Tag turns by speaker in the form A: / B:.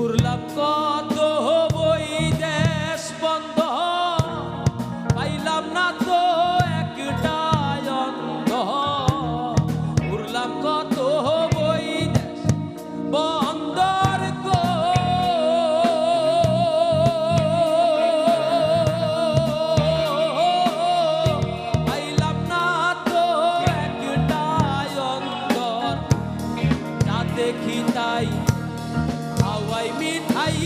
A: ঘুরলাম কত বই দেশ বন্ধ, পাইলাম না তো একটা অন্ধ। ঘুরলাম কত বই দেশ বন্দর গো, পাইলাম না তো একটা অন্তর। যা দেখি তাই হাওয়াই মিঠাই।